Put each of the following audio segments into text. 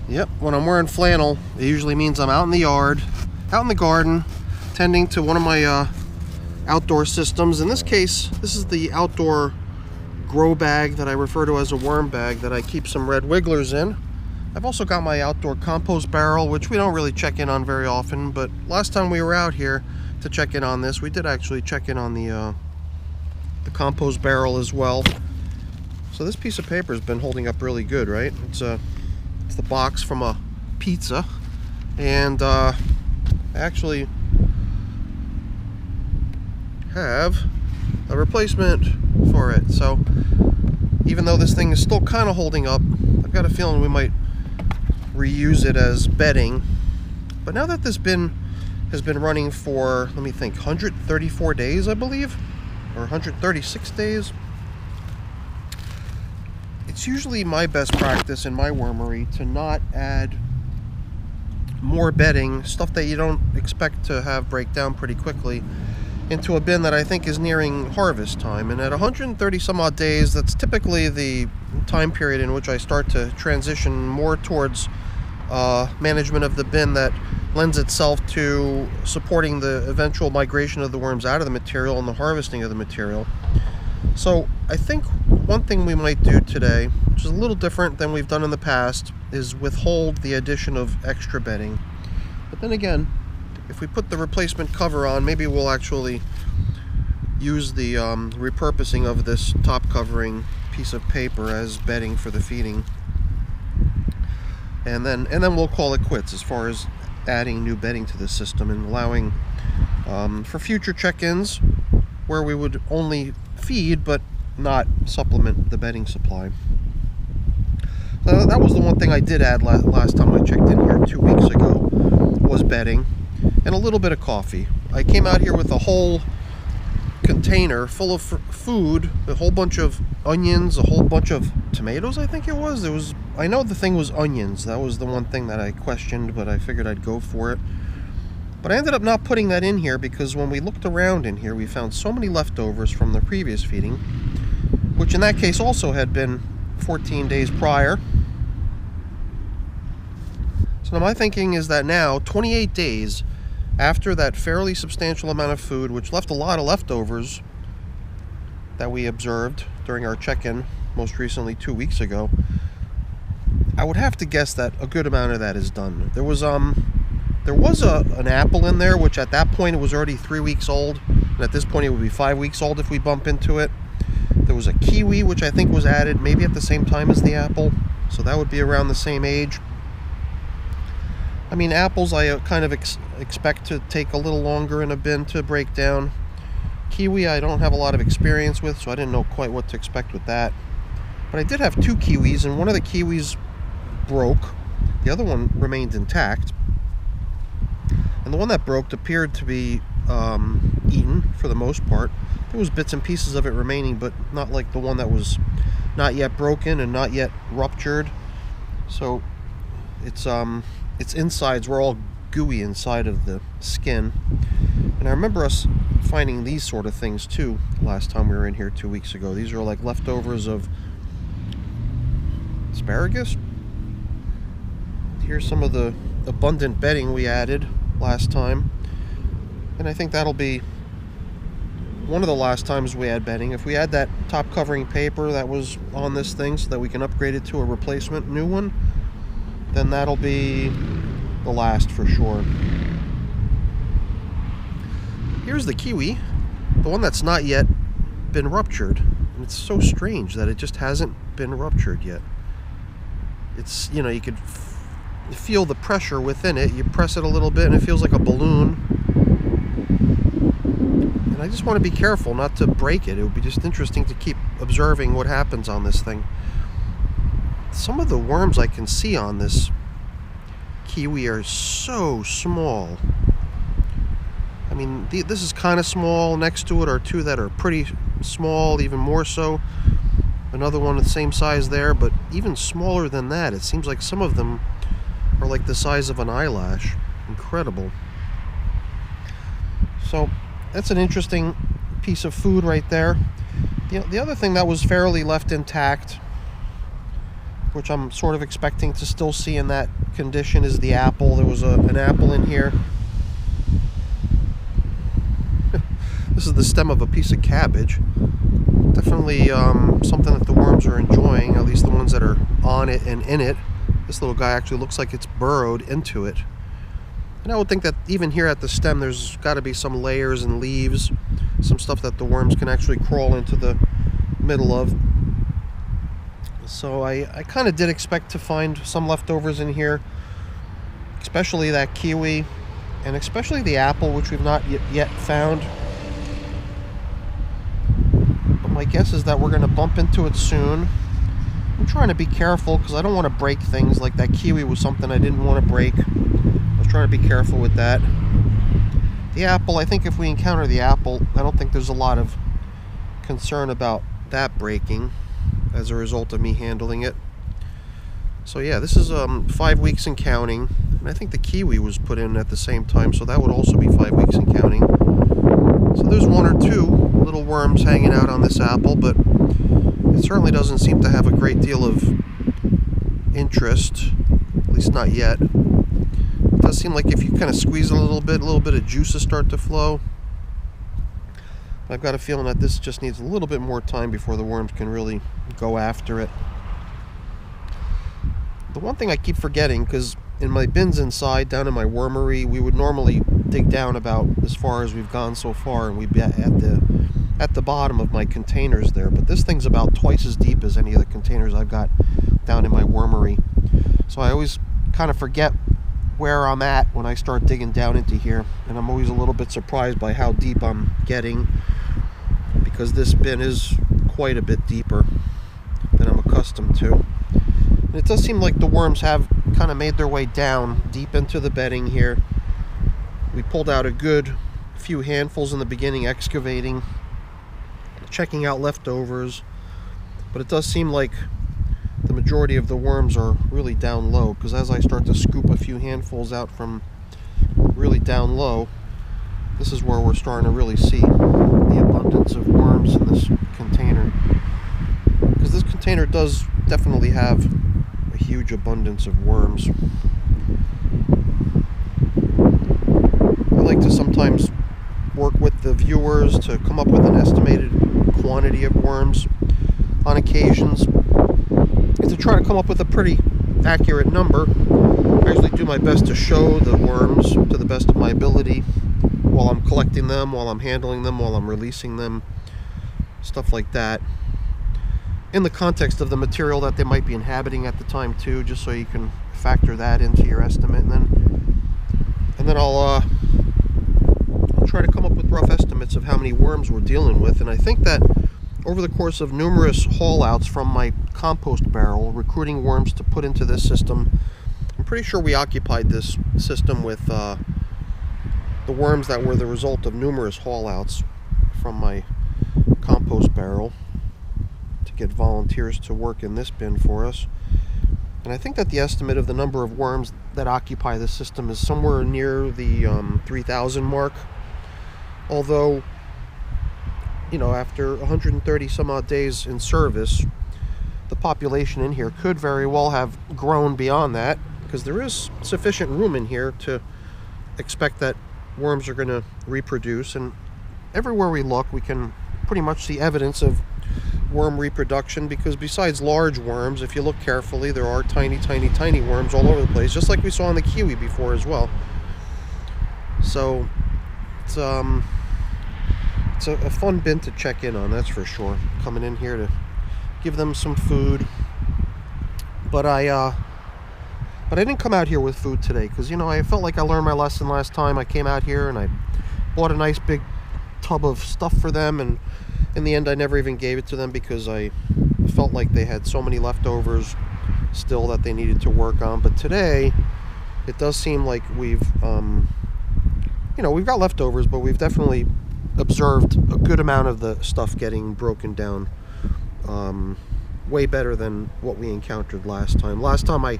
Yep, when I'm wearing flannel, it usually means I'm out in the yard, out in the garden, tending to one of my outdoor systems. In this case, this is the outdoor grow bag that I refer to as a worm bag that I keep some red wigglers in. I've also got my outdoor compost barrel, which we don't really check in on very often, but last time we were out here to check in on this, we did actually check in on the compost barrel as well. So this piece of paper has been holding up really good, right? It's the box from a pizza, and I actually have a replacement for it. So even though this thing is still kind of holding up, I've got a feeling we might reuse it as bedding. But now that this bin has been running for, let me think, 134 days, I believe, or 136 days, it's usually my best practice in my wormery to not add more bedding, stuff that you don't expect to have break down pretty quickly, into a bin that I think is nearing harvest time. And at 130 some odd days, that's typically the time period in which I start to transition more towards management of the bin that lends itself to supporting the eventual migration of the worms out of the material and the harvesting of the material. So I think one thing we might do today, which is a little different than we've done in the past, is withhold the addition of extra bedding. But then again, if we put the replacement cover on, maybe we'll actually use the repurposing of this top covering piece of paper as bedding for the feeding. And then we'll call it quits as far as adding new bedding to the system and allowing for future check-ins where we would only feed but not supplement the bedding supply. So that was the one thing I did add last time I checked in here 2 weeks ago, was bedding and a little bit of coffee. I came out here with a whole container full of food, a whole bunch of onions, a whole bunch of tomatoes, I think it was. I know the thing was onions. That was the one thing that I questioned, but I figured I'd go for it. But I ended up not putting that in here because when we looked around in here, we found so many leftovers from the previous feeding, which in that case also had been 14 days prior. So my thinking is that now, 28 days after that fairly substantial amount of food, which left a lot of leftovers that we observed during our check-in most recently 2 weeks ago, I would have to guess that a good amount of that is done. There was an apple in there, which at that point it was already 3 weeks old, and at this point it would be 5 weeks old if we bump into it. There was a kiwi, which I think was added maybe at the same time as the apple, so that would be around the same age. I mean, apples I kind of expect to take a little longer in a bin to break down. Kiwi I don't have a lot of experience with, so I didn't know quite what to expect with that. But I did have 2 kiwis, and one of the kiwis broke. The other one remained intact. And the one that broke appeared to be eaten for the most part. There was bits and pieces of it remaining, but not like the one that was not yet broken and not yet ruptured. So its insides were all gooey inside of the skin. And I remember us finding these sort of things too last time we were in here 2 weeks ago. These are like leftovers of asparagus. Here's some of the abundant bedding we added last time. And I think that'll be one of the last times we add bedding. If we add that top covering paper that was on this thing so that we can upgrade it to a replacement new one, then that'll be the last for sure. Here's the kiwi, the one that's not yet been ruptured. And it's so strange that it just hasn't been ruptured yet. It's, you know, you could feel the pressure within it. You press it a little bit and it feels like a balloon. And I just want to be careful not to break it. It would be just interesting to keep observing what happens on this thing. Some of the worms I can see on this kiwi are so small. I mean, this is kind of small. Next to it are 2 that are pretty small, even more so. Another one the same size there, but even smaller than that. It seems like some of them are like the size of an eyelash. Incredible. So that's an interesting piece of food right there. The other thing that was fairly left intact which I'm sort of expecting to still see in that condition, is the apple. There was an apple in here. This is the stem of a piece of cabbage. Definitely something that the worms are enjoying, at least the ones that are on it and in it. This little guy actually looks like it's burrowed into it. And I would think that even here at the stem there's got to be some layers and leaves, some stuff that the worms can actually crawl into the middle of. So I kind of did expect to find some leftovers in here, especially that kiwi, and especially the apple, which we've not yet found. But my guess is that we're going to bump into it soon. I'm trying to be careful because I don't want to break things. Like that kiwi was something I didn't want to break. I was trying to be careful with that. The apple, I think if we encounter the apple, I don't think there's a lot of concern about that breaking as a result of me handling it. So yeah, this is 5 weeks and counting, and I think the kiwi was put in at the same time, so that would also be 5 weeks and counting. So there's one or two little worms hanging out on this apple, but it certainly doesn't seem to have a great deal of interest, at least not yet. It does seem like if you kind of squeeze it a little bit of juices start to flow. I've got a feeling that this just needs a little bit more time before the worms can really go after it. The one thing I keep forgetting, because in my bins inside, down in my wormery, we would normally dig down about as far as we've gone so far, and we'd be at the bottom of my containers there. But this thing's about twice as deep as any of the containers I've got down in my wormery. So I always kind of forget where I'm at when I start digging down into here, and I'm always a little bit surprised by how deep I'm getting, because this bin is quite a bit deeper than I'm accustomed to. And it does seem like the worms have kind of made their way down deep into the bedding here. We pulled out a good few handfuls in the beginning, excavating, checking out leftovers, but it does seem like the majority of the worms are really down low, because as I start to scoop a few handfuls out from really down low, this is where we're starting to really see the abundance of worms in this container, because this container does definitely have a huge abundance of worms. I like to sometimes work with the viewers to come up with an estimated quantity of worms on occasions, and to try to come up with a pretty accurate number. I usually do my best to show the worms to the best of my ability while I'm collecting them, while I'm handling them, while I'm releasing them, stuff like that, in the context of the material that they might be inhabiting at the time too, just so you can factor that into your estimate. And then I'll try to come up with rough estimates of how many worms we're dealing with. And I think that over the course of numerous haul outs from my compost barrel, recruiting worms to put into this system, I'm pretty sure we occupied this system with the worms that were the result of numerous haul outs from my compost barrel to get volunteers to work in this bin for us. And I think that the estimate of the number of worms that occupy this system is somewhere near the 3,000 mark. Although, you know, after 130 some odd days in service, the population in here could very well have grown beyond that, because there is sufficient room in here to expect that worms are going to reproduce. And everywhere we look, we can pretty much see evidence of worm reproduction, because besides large worms, if you look carefully, there are tiny worms all over the place, just like we saw in the kiwi before as well. So it's a fun bin to check in on, that's for sure. Coming in here to give them some food, but I didn't come out here with food today, because, you know, I felt like I learned my lesson last time. I came out here and I bought a nice big tub of stuff for them, and in the end I never even gave it to them, because I felt like they had so many leftovers still that they needed to work on. But today it does seem like we've we've got leftovers, but we've definitely observed a good amount of the stuff getting broken down, way better than what we encountered last time. Last time I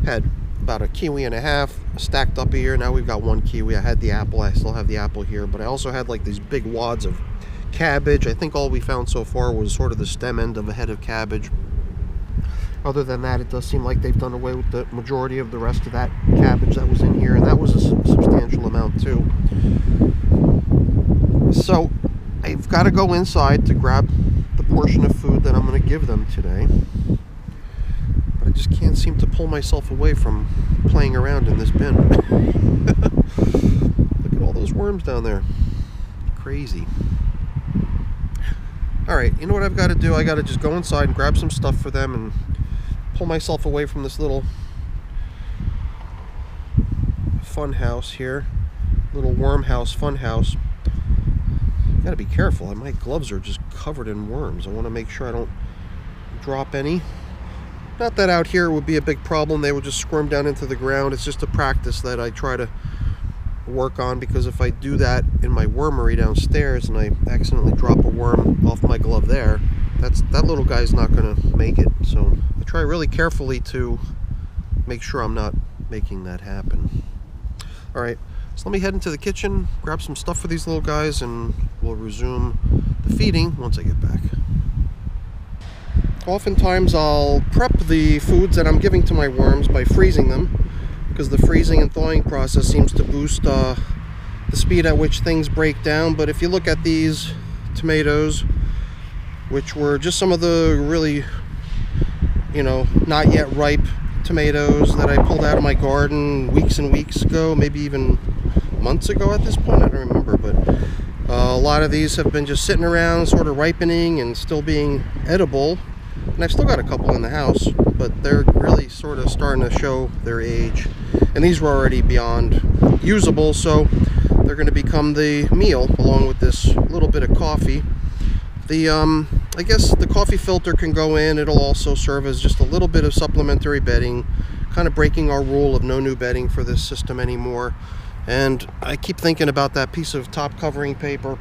had about a kiwi and a half stacked up here. Now we've got one kiwi. I had the apple. I still have the apple here, but I also had like these big wads of cabbage. I think all we found so far was sort of the stem end of a head of cabbage. Other than that, it does seem like they've done away with the majority of the rest of that cabbage that was in here, and that was a substantial amount too. So I've got to go inside to grab the portion of food that I'm going to give them today. But I just can't seem to pull myself away from playing around in this bin. Look at all those worms down there. Crazy. Alright, you know what I've got to do? I got to just go inside and grab some stuff for them and pull myself away from this little fun house here. Little worm house, fun house. Gotta be careful. My gloves are just covered in worms. I want to make sure I don't drop any. Not that out here would be a big problem. They would just squirm down into the ground. It's just a practice that I try to work on, because if I do that in my wormery downstairs and I accidentally drop a worm off my glove there, that little guy's not going to make it. So I try really carefully to make sure I'm not making that happen. All right. So let me head into the kitchen, grab some stuff for these little guys, and we'll resume the feeding once I get back. Oftentimes I'll prep the foods that I'm giving to my worms by freezing them, because the freezing and thawing process seems to boost the speed at which things break down. But if you look at these tomatoes, which were just some of the really, not yet ripe tomatoes that I pulled out of my garden weeks and weeks ago, maybe even months ago at this point, I don't remember, but a lot of these have been just sitting around sort of ripening and still being edible, and I've still got a couple in the house, but they're really sort of starting to show their age, and these were already beyond usable, so they're going to become the meal along with this little bit of coffee. I guess the coffee filter can go in. It'll also serve as just a little bit of supplementary bedding, kind of breaking our rule of no new bedding for this system anymore. And I keep thinking about that piece of top covering paper.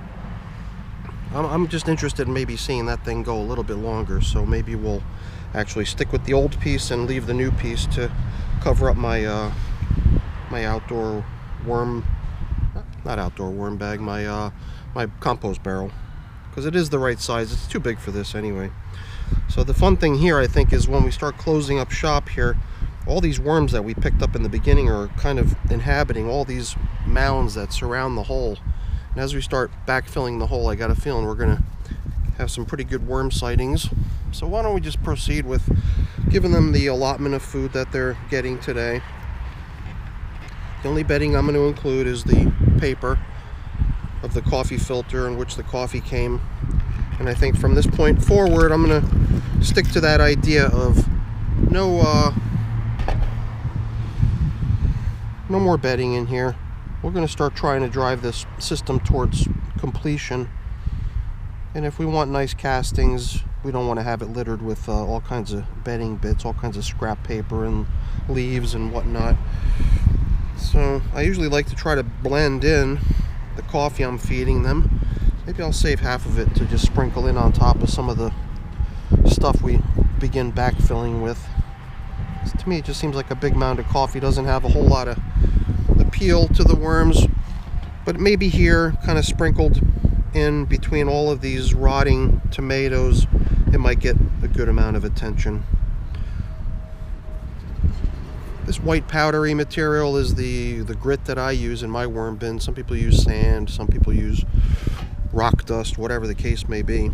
I'm just interested in maybe seeing that thing go a little bit longer, so maybe we'll actually stick with the old piece and leave the new piece to cover up my my outdoor worm, not outdoor worm bag, my compost barrel, because it is the right size. It's too big for this anyway. So the fun thing here, I think, is when we start closing up shop here, all these worms that we picked up in the beginning are kind of inhabiting all these mounds that surround the hole. And as we start backfilling the hole, I got a feeling we're going to have some pretty good worm sightings. So why don't we just proceed with giving them the allotment of food that they're getting today. The only bedding I'm going to include is the paper of the coffee filter in which the coffee came. And I think from this point forward, I'm going to stick to that idea of no more bedding in here. We're going to start trying to drive this system towards completion. And if we want nice castings, we don't want to have it littered with all kinds of bedding bits, all kinds of scrap paper and leaves and whatnot. So I usually like to try to blend in the coffee I'm feeding them. Maybe I'll save half of it to just sprinkle in on top of some of the stuff we begin backfilling with. To me, it just seems like a big mound of coffee doesn't have a whole lot of appeal to the worms, but maybe here, kind of sprinkled in between all of these rotting tomatoes, it might get a good amount of attention. This white powdery material is the grit that I use in my worm bin. Some people use sand, some people use rock dust, whatever the case may be.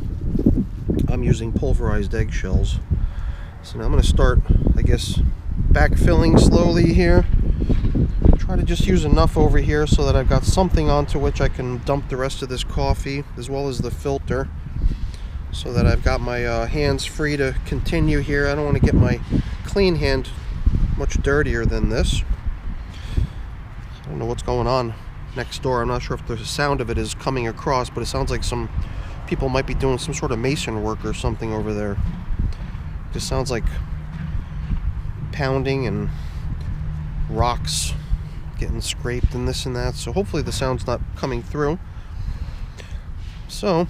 I'm using pulverized eggshells. So now I'm going to start, I guess, backfilling slowly here. Try to just use enough over here so that I've got something onto which I can dump the rest of this coffee, as well as the filter, so that I've got my hands free to continue here. I don't want to get my clean hand much dirtier than this. I don't know what's going on next door. I'm not sure if the sound of it is coming across, but it sounds like some people might be doing some sort of mason work or something over there. It just sounds like pounding and rocks getting scraped and this and that, so hopefully the sound's not coming through. So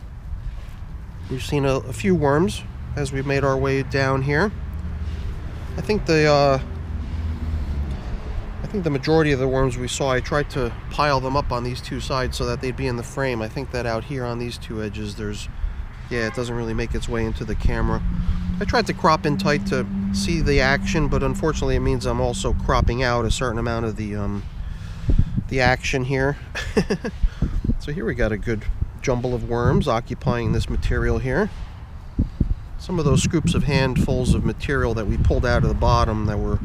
we've seen a few worms as we've made our way down here. I think the majority of the worms we saw, I tried to pile them up on these two sides so that they'd be in the frame. I think that out here on these two edges, it doesn't really make its way into the camera. I tried to crop in tight to see the action, but unfortunately it means I'm also cropping out a certain amount of the action here. So here we got a good jumble of worms occupying this material here. Some of those scoops of handfuls of material that we pulled out of the bottom that were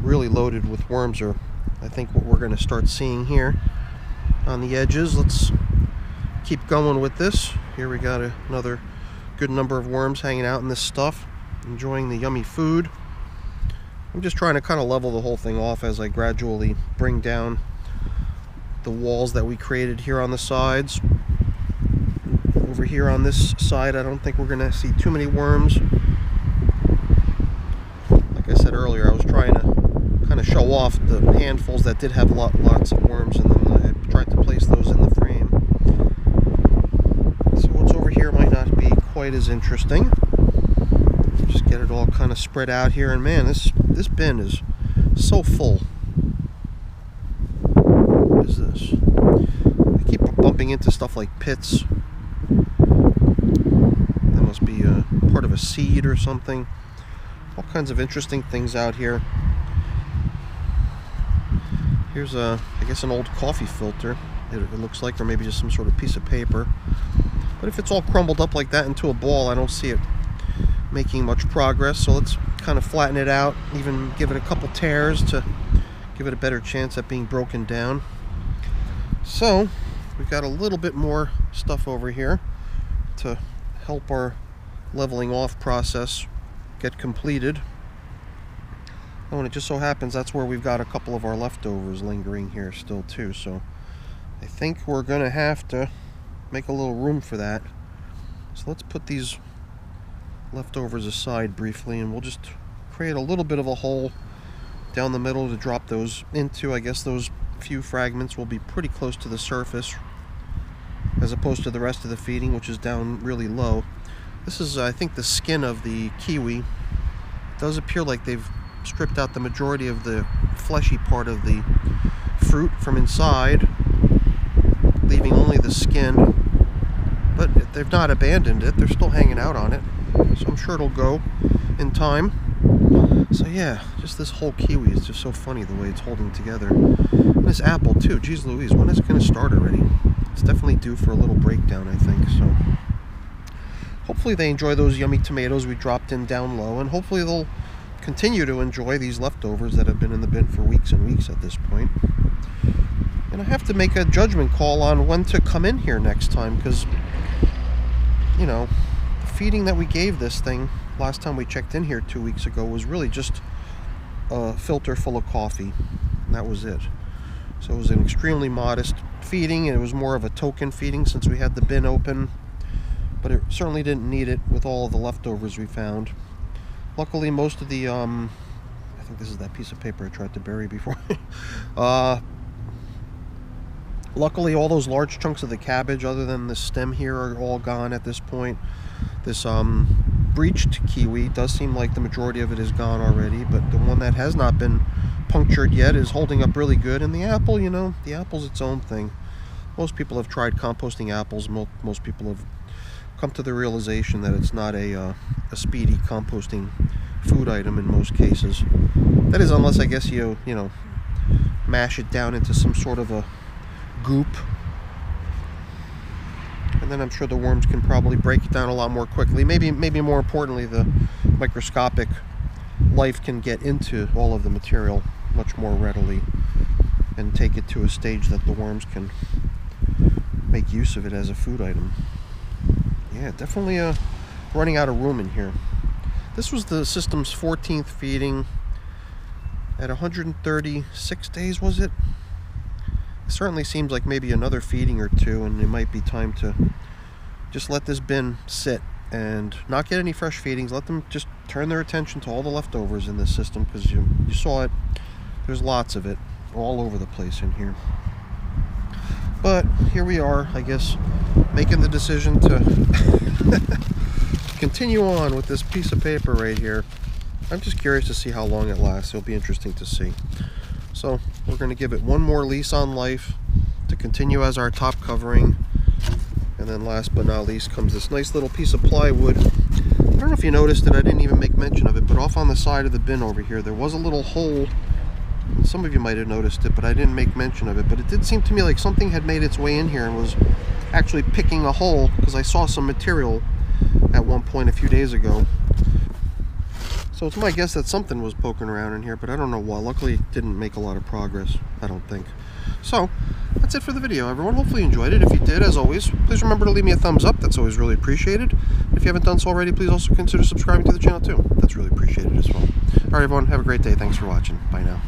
really loaded with worms are, I think, what we're going to start seeing here on the edges. Let's keep going with this. Here we got another good number of worms hanging out in this stuff, enjoying the yummy food. I'm just trying to kind of level the whole thing off as I gradually bring down the walls that we created here on the sides. Over here on this side, I don't think we're going to see too many worms. Like I said earlier, I was trying to kind of show off the handfuls that did have lots of worms in them. I tried to place those in the frame. So what's over here might not be quite as interesting. Just get it all kind of spread out here, and man, this bin is so full. What is this? I keep bumping into stuff like pits. That must be a part of a seed or something. All kinds of interesting things out here. Here's I guess an old coffee filter, it looks like, or maybe just some sort of piece of paper. But if it's all crumbled up like that into a ball, I don't see it making much progress. So let's kind of flatten it out, even give it a couple tears to give it a better chance at being broken down. So we've got a little bit more stuff over here to help our leveling off process get completed. Oh, and it just so happens that's where we've got a couple of our leftovers lingering here still too, so I think we're gonna have to make a little room for that. So let's put these leftovers aside briefly, and we'll just create a little bit of a hole down the middle to drop those into. I guess those few fragments will be pretty close to the surface as opposed to the rest of the feeding, which is down really low. This is, I think, the skin of the kiwi. It does appear like they've stripped out the majority of the fleshy part of the fruit from inside, leaving only the skin. But they've not abandoned it, they're still hanging out on it, so I'm sure it'll go in time. So yeah, just this whole kiwi is just so funny the way it's holding together. And this apple too, geez Louise, when is it going to start already? It's definitely due for a little breakdown, I think. So hopefully they enjoy those yummy tomatoes we dropped in down low, and hopefully they'll continue to enjoy these leftovers that have been in the bin for weeks and weeks at this point. And I have to make a judgment call on when to come in here next time, because, you know, the feeding that we gave this thing last time we checked in here 2 weeks ago was really just a filter full of coffee, and that was it. So it was an extremely modest feeding, and it was more of a token feeding since we had the bin open, but it certainly didn't need it with all of the leftovers we found. Luckily, most of the, I think this is that piece of paper I tried to bury before. Luckily, all those large chunks of the cabbage, other than the stem here, are all gone at this point. This breached kiwi does seem like the majority of it is gone already, but the one that has not been punctured yet is holding up really good. And the apple, you know, the apple's its own thing. Most people have tried composting apples. Most people have come to the realization that it's not a speedy composting food item in most cases. That is, unless I guess you know, mash it down into some sort of a goop, and then I'm sure the worms can probably break it down a lot more quickly. Maybe more importantly, the microscopic life can get into all of the material much more readily and take it to a stage that the worms can make use of it as a food item. Yeah, definitely running out of room in here. This was the system's 14th feeding at 136 days, was it? It certainly seems like maybe another feeding or two, and it might be time to just let this bin sit and not get any fresh feedings. Let them just turn their attention to all the leftovers in this system, because you saw it. There's lots of it all over the place in here. But here we are, I guess, making the decision to continue on with this piece of paper right here. I'm just curious to see how long it lasts. It'll be interesting to see. So we're going to give it one more lease on life to continue as our top covering. And then last but not least comes this nice little piece of plywood don't know if you noticed it, I didn't even make mention of it, but off on the side of the bin over here, there was a little hole. And some of you might have noticed it, but I didn't make mention of it. But it did seem to me like something had made its way in here and was actually picking a hole, because I saw some material at one point a few days ago. So it's my guess that something was poking around in here, but I don't know what. Luckily, it didn't make a lot of progress, I don't think. So, that's it for the video, everyone. Hopefully you enjoyed it. If you did, as always, please remember to leave me a thumbs up. That's always really appreciated. If you haven't done so already, please also consider subscribing to the channel too. That's really appreciated as well. Alright, everyone, have a great day. Thanks for watching. Bye now.